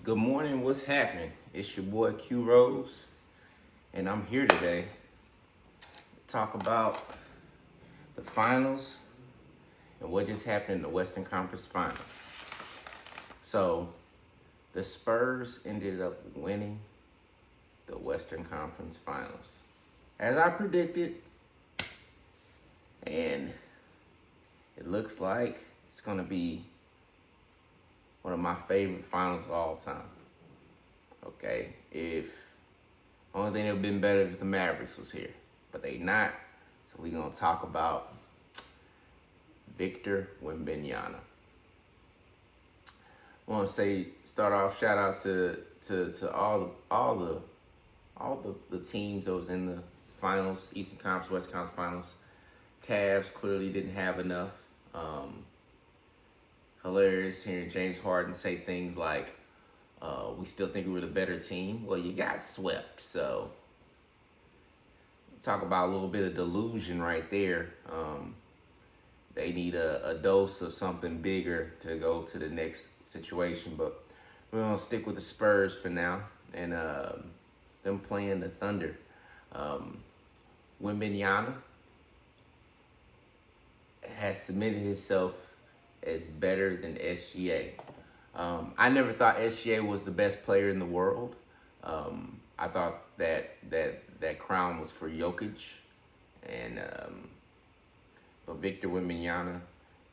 Good morning, what's happening? It's your boy Q Rose, and I'm here today to talk about the finals and what just happened in the Western Conference Finals. So, the Spurs ended up winning the Western Conference Finals, as I predicted, and it looks like it's going to be one of my favorite finals of all time. Okay, if only thing that would have been better if the Mavericks was here, but they not. So we're gonna talk about Victor Wembanyama. I want to start off, shout out to all the teams that was in the finals, Eastern Conference, Western Conference Finals. Cavs clearly didn't have enough. Hilarious hearing James Harden say things like, we still think we were the better team. Well, you got swept. So, talk about a little bit of delusion right there. They need a dose of something bigger to go to the next situation. But we're going to stick with the Spurs for now and them playing the Thunder. Wembanyama has submitted himself as better than SGA. I never thought SGA was the best player in the world. I thought that crown was for Jokic, and but Victor Wembanyama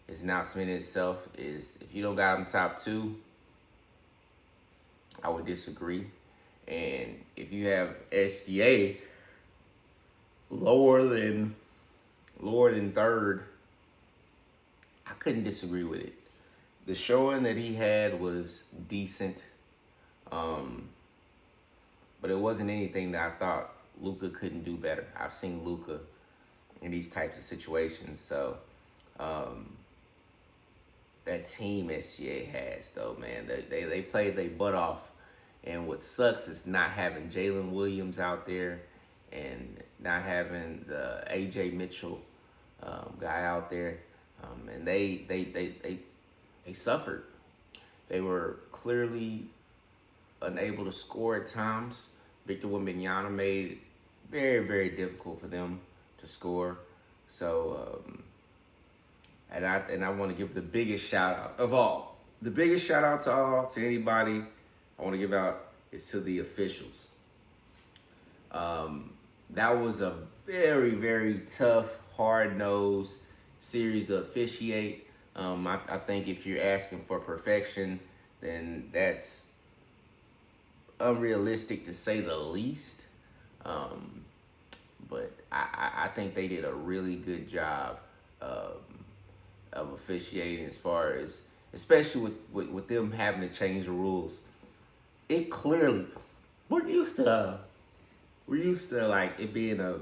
is now submitting himself. If you don't got him top two, I would disagree. And if you have SGA lower than third, I couldn't disagree with it. The showing that he had was decent, but it wasn't anything that I thought Luka couldn't do better. I've seen Luka in these types of situations, so that team SGA has, though, man, they played their butt off, and what sucks is not having Jalen Williams out there and not having the AJ Mitchell guy out there, and they suffered. They were clearly unable to score at times. Victor Wembanyama made it very, very difficult for them to score. So, and I want to give the biggest shout out of all. The biggest shout out to anybody I want to give out is to the officials. That was a very, very tough, hard-nosed series to officiate. I think if you're asking for perfection, then that's unrealistic to say the least. But I think they did a really good job of officiating, as far as, especially with them having to change the rules. It clearly, we're used to like it being a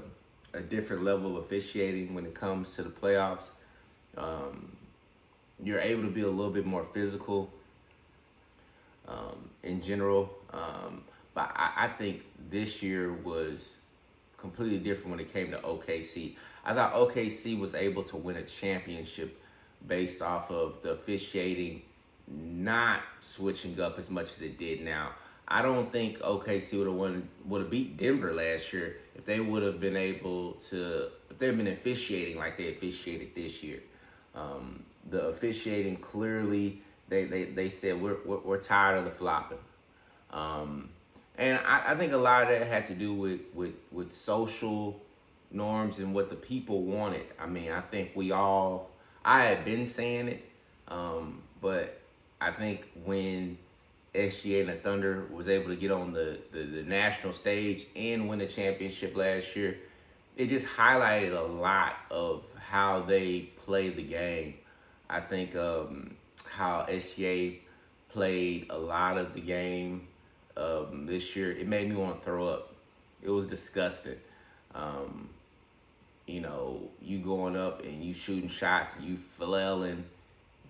different level of officiating when it comes to the playoffs. You're able to be a little bit more physical in general. But I think this year was completely different when it came to OKC. I thought OKC was able to win a championship based off of the officiating not switching up as much as it did now. I don't think OKC would have beat Denver last year if they would have been if they'd been officiating like they officiated this year. The officiating clearly, they said we're tired of the flopping, and I think a lot of that had to do with social norms and what the people wanted. I mean, I think I had been saying it, but I think when SGA and the Thunder was able to get on the national stage and win the championship last year, it just highlighted a lot of how they play the game. I think how SGA played a lot of the game this year, it made me want to throw up. It was disgusting. You going up and you shooting shots, and you flailing.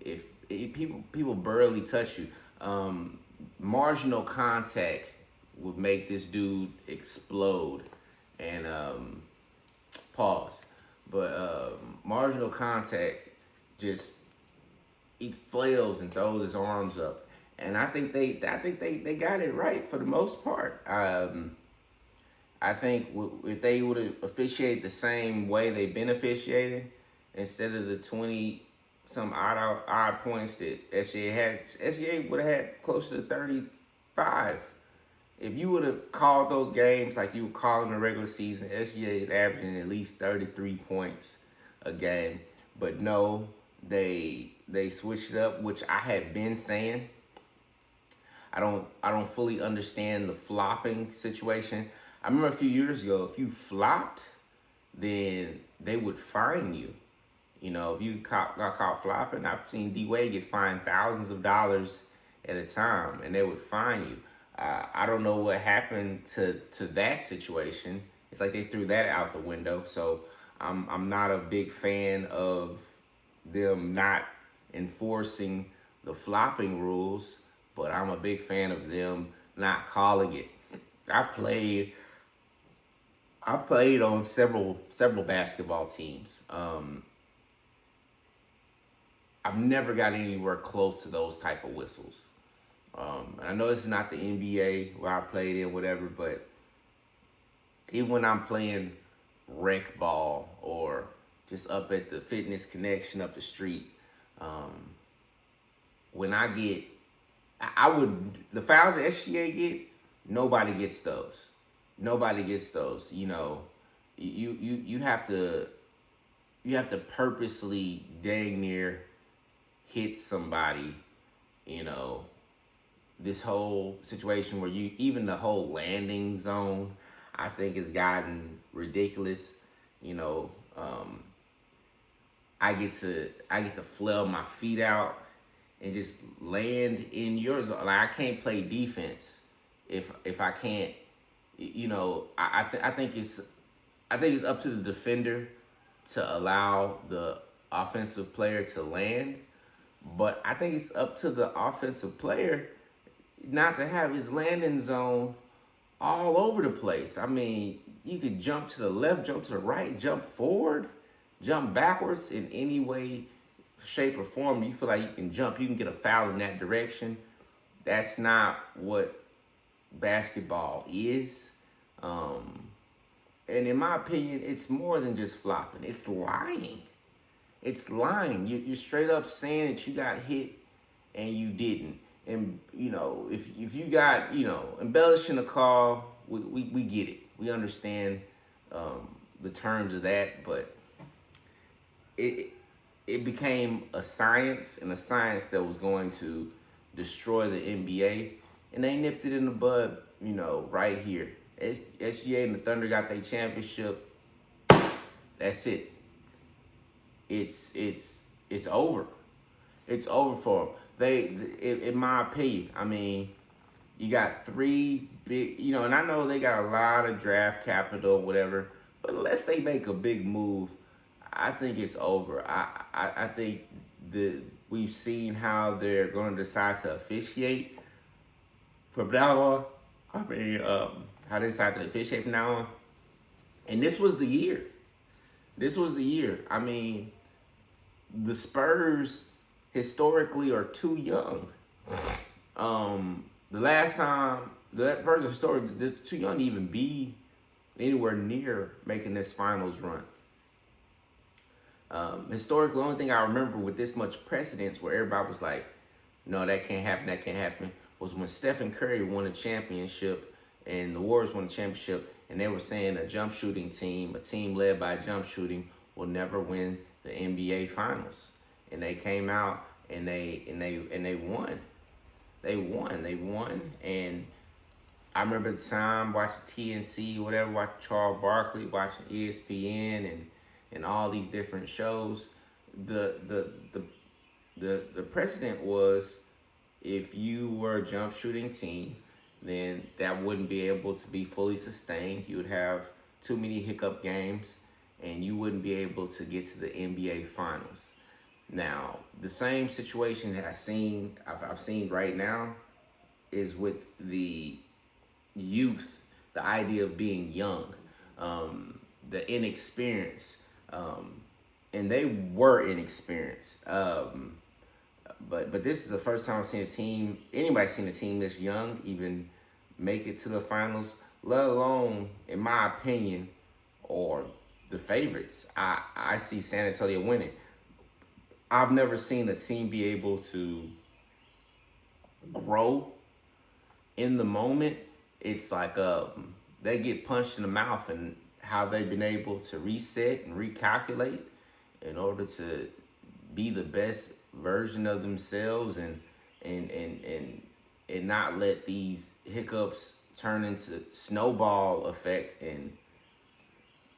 If people barely touch you, marginal contact would make this dude explode. And pause. But marginal contact, just he flails and throws his arms up. and I think they got it right for the most part. I think if they would have officiated the same way they've been officiating, instead of the 20 some odd points that SGA had, SGA would have had close to 35. If you would have called those games like you would call in the regular season, SGA is averaging at least 33 points a game. But no, they switched it up, which I had been saying. I don't fully understand the flopping situation. I remember a few years ago, if you flopped, then they would fine you. You know, if you got caught flopping, I've seen D Wade get fined thousands of dollars at a time, and they would fine you. I don't know what happened to that situation. It's like they threw that out the window. So I'm not a big fan of them not enforcing the flopping rules, but I'm a big fan of them not calling it. I played I played on several basketball teams. I've never got anywhere close to those type of whistles. And I know this is not the NBA where I played in, whatever, but even when I'm playing rec ball or just up at the fitness connection up the street, um, when I get, I would, the fouls that SGA get, nobody gets those. Nobody gets those. You know, you have to purposely dang near hit somebody. You know, this whole situation where you even the whole landing zone, I think has gotten ridiculous. You know, I get to flail my feet out and just land in your zone. Like I can't play defense if I can't. You know, I think it's up to the defender to allow the offensive player to land, but I think it's up to the offensive player not to have his landing zone all over the place. I mean, you could jump to the left, jump to the right, jump forward, jump backwards in any way, shape, or form. You feel like you can jump, you can get a foul in that direction. That's not what basketball is. And in my opinion, it's more than just flopping. It's lying. It's lying. You're straight up saying that you got hit and you didn't. And, you know, if you got, you know, embellishing a call, we get it. We understand the terms of that, but it became a science, and a science that was going to destroy the NBA, and they nipped it in the bud, you know, right here. SGA and the Thunder got their championship. That's it. It's over. It's over for them. In my opinion, I mean, you got three big, you know, and I know they got a lot of draft capital, whatever, but unless they make a big move, I think it's over. I think we've seen how they're going to decide to officiate from now on. I mean, how they decide to officiate from now on. And this was the year. This was the year. I mean, the Spurs historically are too young. The last time that person historically they're too young to even be anywhere near making this finals run. Historically, the only thing I remember with this much precedence where everybody was like, no, that can't happen, was when Stephen Curry won a championship and the Warriors won the championship, and they were saying a jump shooting team, a team led by jump shooting, will never win the NBA finals. And they came out and they won. They won. And I remember the time watching TNT, whatever, watching Charles Barkley, watching ESPN and all these different shows. The precedent was if you were a jump shooting team, then that wouldn't be able to be fully sustained. You would have too many hiccup games, and you wouldn't be able to get to the NBA finals. Now, the same situation that I've seen right now is with the youth, the idea of being young, the inexperience, and they were inexperienced. But this is the first time I've seen a team, anybody seen a team this young even make it to the finals, let alone, in my opinion, or the favorites. I see San Antonio winning. I've never seen a team be able to grow in the moment. It's like they get punched in the mouth, and how they've been able to reset and recalculate in order to be the best version of themselves, and not let these hiccups turn into snowball effect and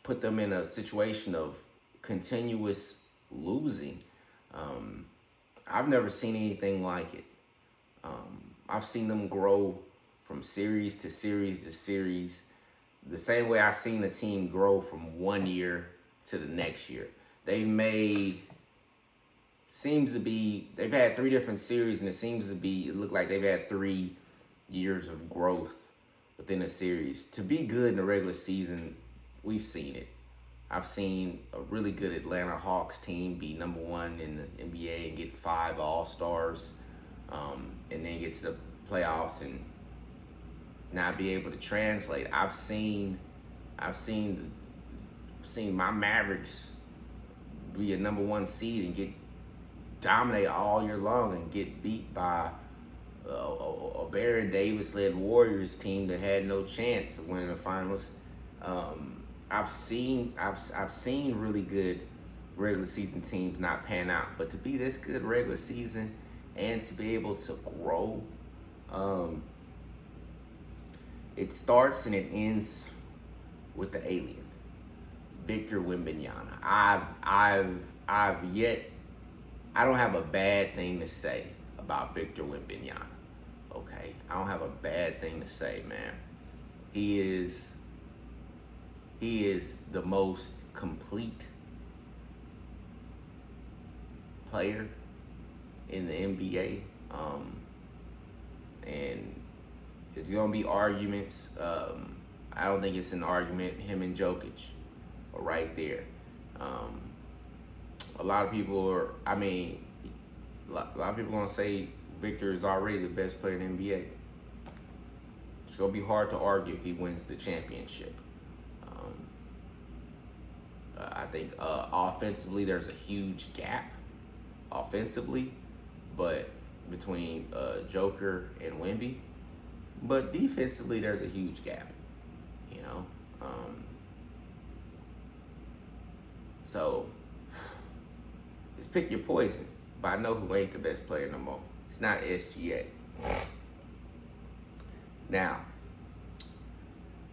put them in a situation of continuous losing. I've never seen anything like it. I've seen them grow from series to series to series, the same way I've seen a team grow from one year to the next year. They've had 3 different series, and it looked like they've had 3 years of growth within a series. To be good in the regular season, we've seen it. I've seen a really good Atlanta Hawks team be number 1 in the NBA and get 5 All-Stars, and then get to the playoffs and not be able to translate. I've seen my Mavericks be a number 1 seed and dominate all year long and get beat by a Baron Davis-led Warriors team that had no chance of winning the finals. I've seen really good regular season teams not pan out, but to be this good regular season and to be able to grow, it starts and it ends with the alien, Victor Wembanyama. I don't have a bad thing to say about Victor Wembanyama. Okay, I don't have a bad thing to say, man. He is the most complete player in the NBA, and there's gonna be arguments. I don't think it's an argument. Him and Jokic are right there. A lot of people gonna say Victor is already the best player in the NBA. It's gonna be hard to argue if he wins the championship. I think offensively there's a huge gap offensively, but between Joker and Wemby, but defensively there's a huge gap. You know, so just pick your poison. But I know who ain't the best player no more. It's not SGA. Now,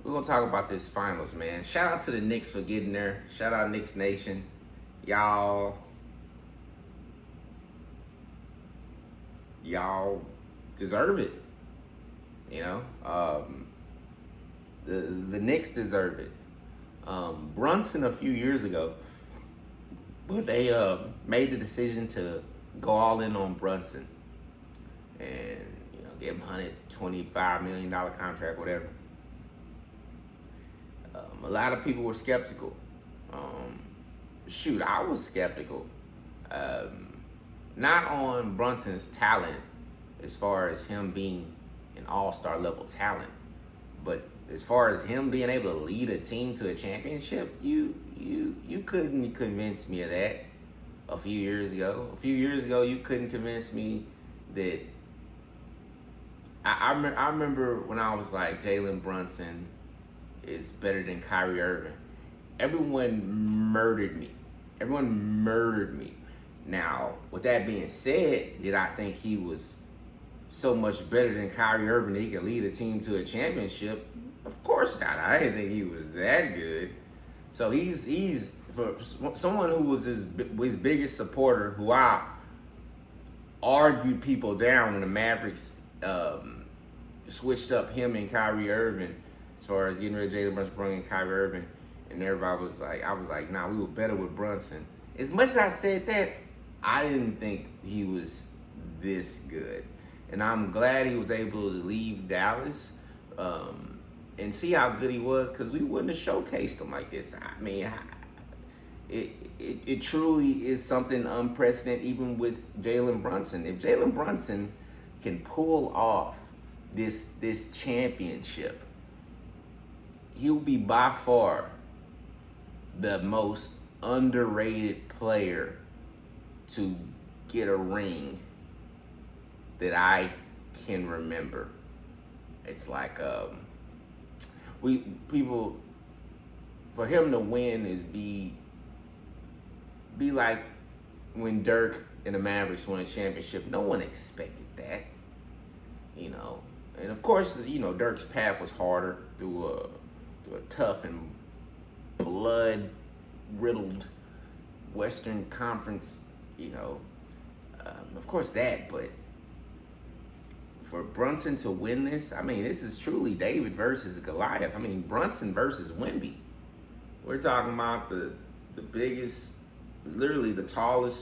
we're going to talk about this finals, man. Shout out to the Knicks for getting there. Shout out Knicks Nation. Y'all deserve it. You know, the Knicks deserve it. Brunson a few years ago, but they made the decision to go all in on Brunson and give him $125 million contract, whatever. A lot of people were skeptical. I was skeptical. Not on Brunson's talent, as far as him being an all-star level talent, but as far as him being able to lead a team to a championship, you couldn't convince me of that a few years ago. A few years ago, you couldn't convince me that. I remember when I was like, Jalen Brunson is better than Kyrie Irving. Everyone murdered me. Now, with that being said, did I think he was so much better than Kyrie Irving that he could lead a team to a championship? Of course not. I didn't think he was that good. So he's for someone who was his biggest supporter, who I argued people down when the Mavericks switched up him and Kyrie Irving as far as getting rid of Jalen Brunson, bringing in Kyrie Irving, and everybody was like, I was like, nah, we were better with Brunson. As much as I said that, I didn't think he was this good. And I'm glad he was able to leave Dallas and see how good he was, because we wouldn't have showcased him like this. I mean, it truly is something unprecedented, even with Jalen Brunson. If Jalen Brunson can pull off this championship, he'll be by far the most underrated player to get a ring that I can remember. It's like we people for him to win is be like when Dirk and the Mavericks won a championship. No one expected that, you know. And of course, you know, Dirk's path was harder through a tough and blood riddled Western Conference, you know. Of course that, but for Brunson to win this, I mean, this is truly David versus Goliath. I mean, Brunson versus Wemby. We're talking about the biggest, literally the tallest